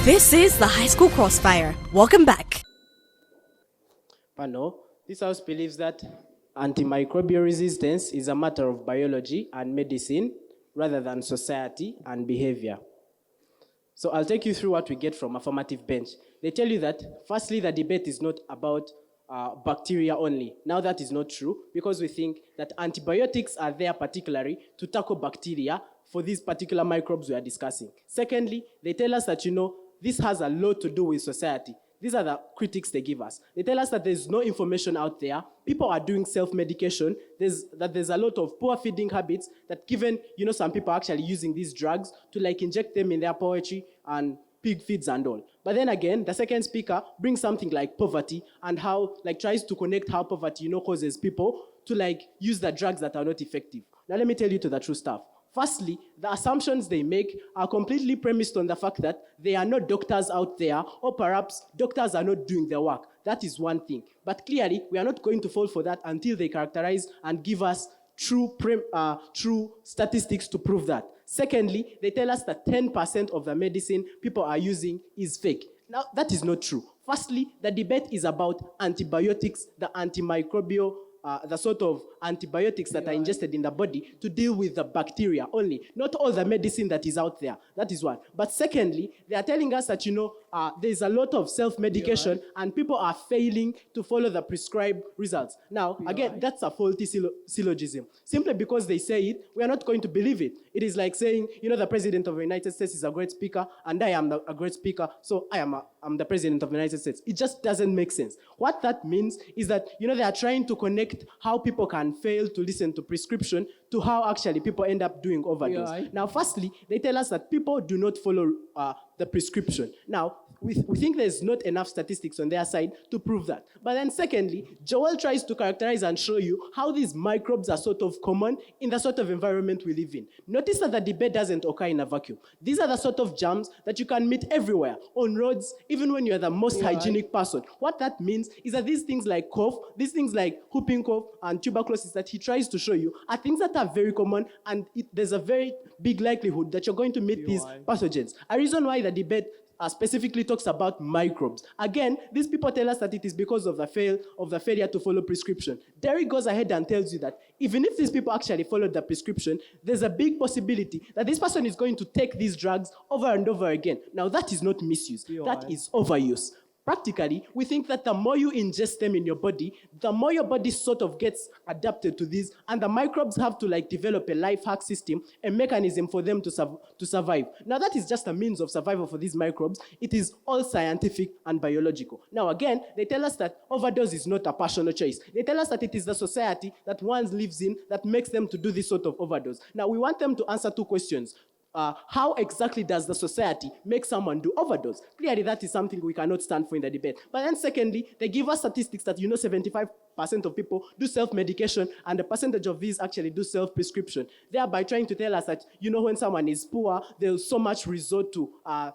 This is the High School Crossfire. Welcome back. Pano, this house believes that antimicrobial resistance is a matter of biology and medicine rather than society and behavior. So I'll take you through what we get from Affirmative Bench. They tell you that, firstly, the debate is not about bacteria only. Now that is not true because we think that antibiotics are there particularly to tackle bacteria for these particular microbes we are discussing. Secondly, they tell us that, this has a lot to do with society. These are the critics they give us. They tell us that there's no information out there. People are doing self-medication. There's a lot of poor feeding habits that given, some people are actually using these drugs to inject them in their poultry and pig feeds and all. But then again, the second speaker brings something like poverty and how, tries to connect how poverty, causes people to use the drugs that are not effective. Now let me tell you to the true stuff. Firstly, the assumptions they make are completely premised on the fact that there are no doctors out there, or perhaps doctors are not doing their work. That is one thing. But clearly, we are not going to fall for that until they characterize and give us true statistics to prove that. Secondly, they tell us that 10% of the medicine people are using is fake. Now, that is not true. Firstly, the debate is about antibiotics, the antimicrobial the sort of antibiotics that are ingested in the body to deal with the bacteria only, not all the medicine that is out there. That is one. But secondly, they are telling us that, there's a lot of self-medication and people are failing to follow the prescribed results. Now, again, that's a faulty syllogism. Simply because they say it, we are not going to believe it. It is like saying, the President of the United States is a great speaker and I am a great speaker, so I'm the President of the United States. It just doesn't make sense. What that means is that, they are trying to connect how people can fail to listen to prescription to how actually people end up doing overdose. Now, firstly, they tell us that people do not follow the prescription. Now, we think there's not enough statistics on their side to prove that. But then secondly, Joel tries to characterize and show you how these microbes are sort of common in the sort of environment we live in. Notice that the debate doesn't occur in a vacuum. These are the sort of germs that you can meet everywhere, on roads, even when you're the most hygienic person. What that means is that these things like cough, these things like whooping cough and tuberculosis that he tries to show you are things that are very common, and there's a very big likelihood that you're going to meet these pathogens. A reason why the debate specifically talks about microbes. Again, these people tell us that it is because of the failure to follow prescription. Derek goes ahead and tells you that even if these people actually followed the prescription, there's a big possibility that this person is going to take these drugs over and over again. Now, that is not misuse. That is overuse. Practically, we think that the more you ingest them in your body, the more your body sort of gets adapted to these, and the microbes have to develop a life hack system, a mechanism for them to survive. Now, that is just a means of survival for these microbes. It is all scientific and biological. Now, again, they tell us that overdose is not a personal choice. They tell us that it is the society that one lives in that makes them to do this sort of overdose. Now, we want them to answer two questions. How exactly does the society make someone do overdose? Clearly, that is something we cannot stand for in the debate. But then secondly, they give us statistics that 75% of people do self-medication and the percentage of these actually do self-prescription, thereby trying to tell us that, when someone is poor, there's so much resort to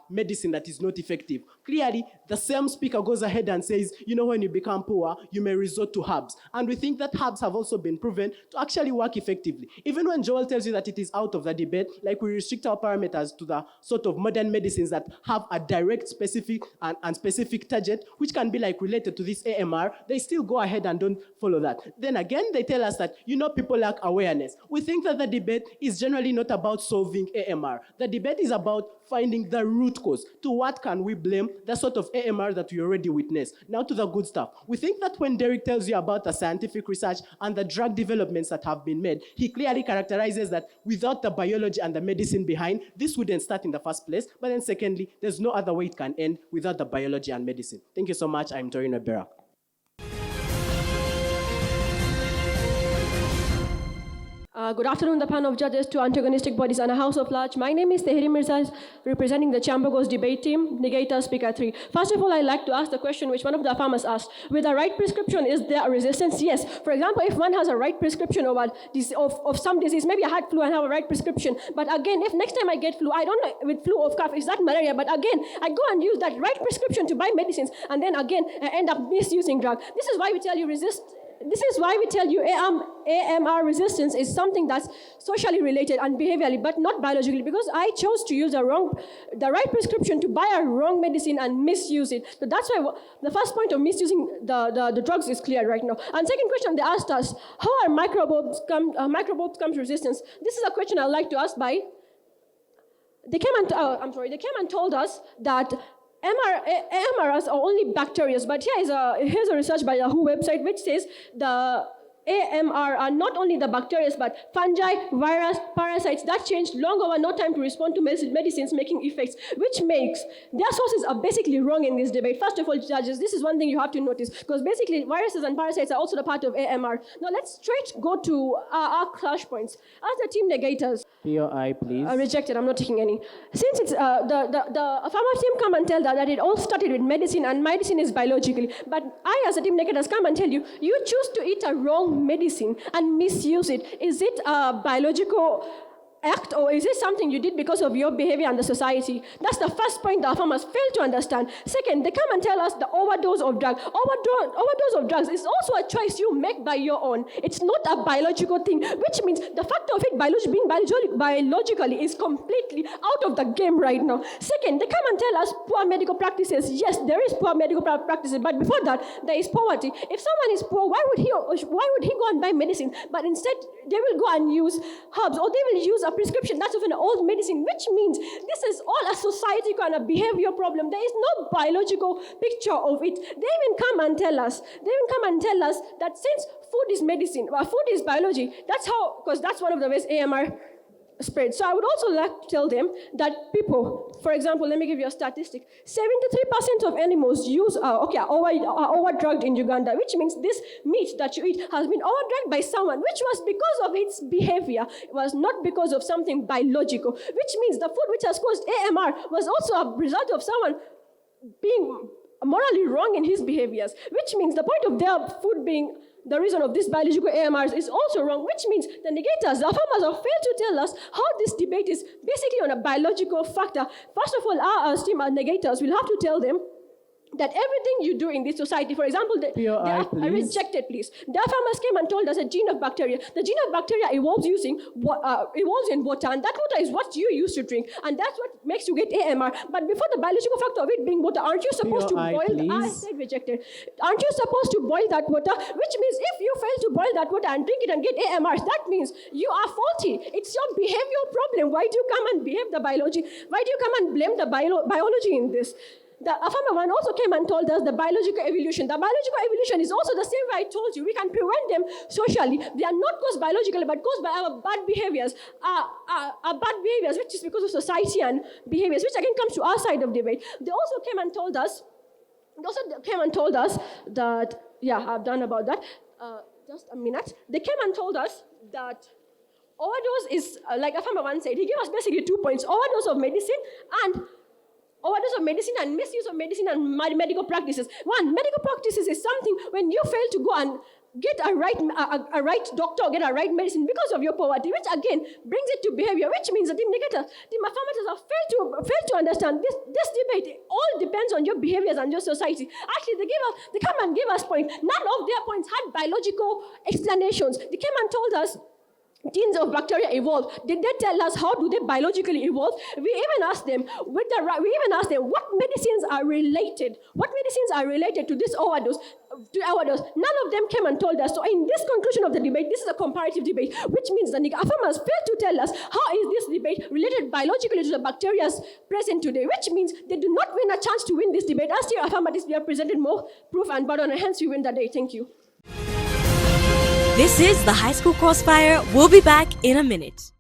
medicine that is not effective. Clearly, the same speaker goes ahead and says, when you become poor, you may resort to herbs. And we think that herbs have also been proven to actually work effectively. Even when Joel tells you that it is out of the debate, we restrict our parameters to the sort of modern medicines that have a direct specific and specific target, which can be related to this AMR, they still go ahead and don't follow that. Then again, they tell us that, people lack awareness. We think that the debate is generally not about solving AMR. The debate is about finding the root cause. To what can we blame the sort of AMR that we already witnessed? Now to the good stuff. We think that when Derek tells you about the scientific research and the drug developments that have been made, he clearly characterizes that without the biology and the medicine behind, this wouldn't start in the first place. But then secondly, there's no other way it can end without the biology and medicine. Thank you so much. I'm Torino Bera. Good afternoon, the panel of judges, to antagonistic bodies and a house of large. My name is Tehri Mirza, representing the Kyambogo's debate team, Negator Speaker 3. First of all, I'd like to ask the question which one of the farmers asked. With the right prescription, is there a resistance? Yes. For example, if one has a right prescription of some disease, maybe I had flu and have a right prescription. But again, if next time I get flu, I don't know with flu or cough, is that malaria? But again, I go and use that right prescription to buy medicines, and then again, I end up misusing drugs. This is why we tell you resist this is why we tell you AMR resistance is something that's socially related and behaviorally, but not biologically, because I chose to use the right prescription to buy a wrong medicine and misuse it. So that's why the first point of misusing the drugs is clear right now. And second question, they asked us, how are microbes come to resistance? This is a question I'd like to ask by, they came and told us that AMRs are only bacteria, but here's a research by the WHO website which says the AMR are not only the bacteria, but fungi, virus, parasites that change long over no time to respond to medicines making effects, which makes their sources are basically wrong in this debate. First of all, judges, this is one thing you have to notice, because basically viruses and parasites are also the part of AMR. Now let's straight go to our clash points. As the team negators, POI, please. Rejected, I'm not taking any. Since it's the pharma team come and tell that it all started with medicine and medicine is biological, but I as a team negators come and tell you, you choose to eat a wrong medicine and misuse it. Is it a biological act, or is it something you did because of your behavior and the society? That's the first point that farmers fail to understand. Second, they come and tell us the overdose of drugs. Overdose of drugs is also a choice you make by your own. It's not a biological thing, which means the fact of it being biologically is completely out of the game right now. Second, they come and tell us poor medical practices. Yes, there is poor medical practices, but before that, there is poverty. If someone is poor, why would he go and buy medicine? But instead, they will go and use herbs, or they will use a prescription that's of an old medicine, which means this is all a society kind of behavior problem. There is no biological picture of it. They even come and tell us that since food is medicine, food is biology, that's how, because that's one of the ways AMR spread. So I would also like to tell them that people, for example, let me give you a statistic. 73% of animals are overdrugged in Uganda, which means this meat that you eat has been overdrugged by someone, which was because of its behavior. It was not because of something biological, which means the food which has caused AMR was also a result of someone being morally wrong in his behaviors, which means the point of their food being the reason of this biological AMRs is also wrong, which means the negators, the farmers, have failed to tell us how this debate is basically on a biological factor. First of all, our team as negators will have to tell them that everything you do in this society, for example, rejected, please. The farmers came and told us a gene of bacteria. The gene of bacteria evolves in water, and that water is what you use to drink, and that's what makes you get AMR. But before the biological factor of it being water, aren't you supposed to boil? I said rejected. Aren't you supposed to boil that water? Which means if you fail to boil that water and drink it and get AMRs, that means you are faulty. It's your behavioral problem. Why do you come and behave the biology? Why do you come and blame the biology in this? The farmer one also came and told us the biological evolution. The biological evolution is also the same way I told you. We can prevent them socially. They are not caused biologically, but caused by our bad behaviors. Our bad behaviors, which is because of society and behaviors, which again comes to our side of debate. They also came and told us that, I've done about that. Just a minute. They came and told us that overdose is, like a farmer one said, he gave us basically 2 points. Overdose of medicine and misuse of medicine and medical practices. One, medical practices is something when you fail to go and get a right doctor or get a right medicine because of your poverty, which again brings it to behavior, which means the team negators, the farmers have failed to understand this debate. It all depends on your behaviors and your society. Actually, they come and give us points. None of their points had biological explanations. They came and told us genes of bacteria evolve. Did they tell us how do they biologically evolve? We even asked them what medicines are related. What medicines are related to this overdose? None of them came and told us. So in this conclusion of the debate, this is a comparative debate, which means the farmers failed to tell us how is this debate related biologically to the bacteria present today, which means they do not win a chance to win this debate. As the affirmatives, we have presented more proof and burden, and hence we win the day. Thank you. This is the High School Crossfire. We'll be back in a minute.